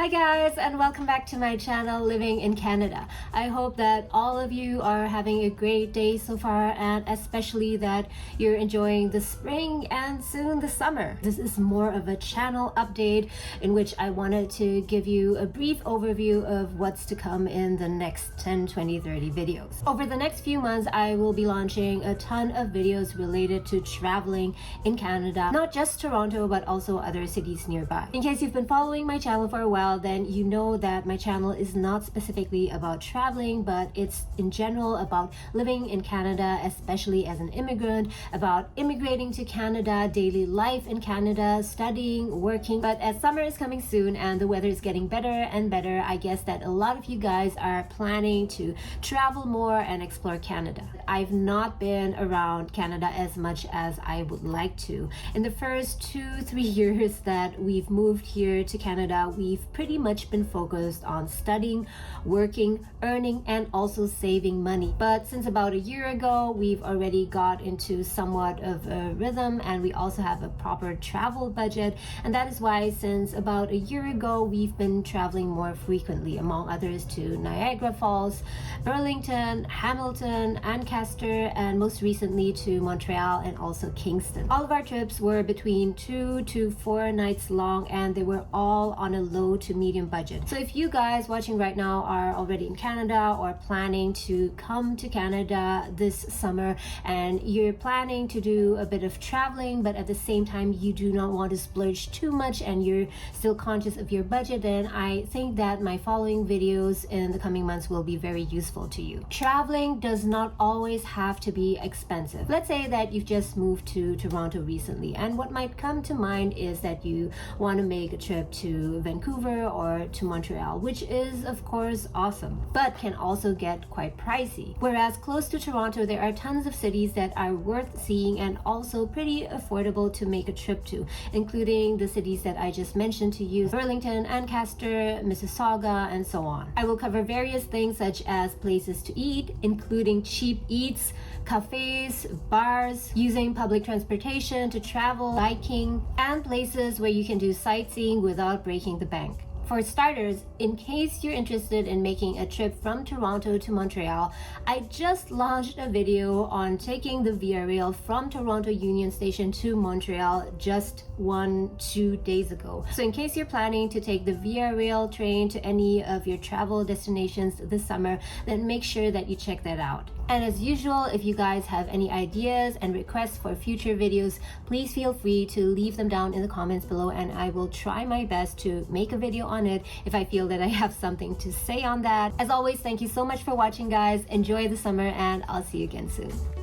Hi guys, and welcome back to my channel Living in Canada. I hope that all of you are having a great day so far, and especially that you're enjoying the spring and soon the summer. This is more of a channel update in which I wanted to give you a brief overview of what's to come in the next 10, 20, 30 videos. Over the next few months, I will be launching a ton of videos related to traveling in Canada, not just Toronto, but also other cities nearby. In case you've been following my channel for a while, then you know that my channel is not specifically about traveling, but it's in general about living in Canada, especially as an immigrant, about immigrating to Canada, daily life in Canada, studying, working. But as summer is coming soon and the weather is getting better and better, I guess that a lot of you guys are planning to travel more and explore Canada. I've not been around Canada as much as I would like to. In the first 2-3 years that we've moved here to Canada, we've pretty much been focused on studying, working, earning, and also saving money. But since about a year ago, we've already got into somewhat of a rhythm, and we also have a proper travel budget. And that is why since about a year ago, we've been traveling more frequently, among others to Niagara Falls, Burlington, Hamilton, Ancaster, and most recently to Montreal and also Kingston. All of our trips were between 2 to 4 nights long, and they were all on a low to medium budget. So if you guys watching right now are already in Canada or planning to come to Canada this summer, and you're planning to do a bit of traveling, but at the same time you do not want to splurge too much and you're still conscious of your budget, then I think that my following videos in the coming months will be very useful to you. Traveling does not always have to be expensive. Let's say that you've just moved to Toronto recently, and what might come to mind is that you want to make a trip to Vancouver or to Montreal, which is of course awesome, but can also get quite pricey. Whereas close to Toronto, there are tons of cities that are worth seeing and also pretty affordable to make a trip to, including the cities that I just mentioned to you: Burlington, Ancaster, Mississauga, and so on. I will cover various things such as places to eat, including cheap eats, cafes, bars, using public transportation to travel, biking, and places where you can do sightseeing without breaking the bank. For starters, in case you're interested in making a trip from Toronto to Montreal, I just launched a video on taking the Via Rail from Toronto Union Station to Montreal just 1-2 days ago. So in case you're planning to take the Via Rail train to any of your travel destinations this summer, then make sure that you check that out. And as usual, if you guys have any ideas and requests for future videos, please feel free to leave them down in the comments below, and I will try my best to make a video on it if I feel that I have something to say on that. As always, thank you so much for watching, guys. Enjoy the summer, and I'll see you again soon.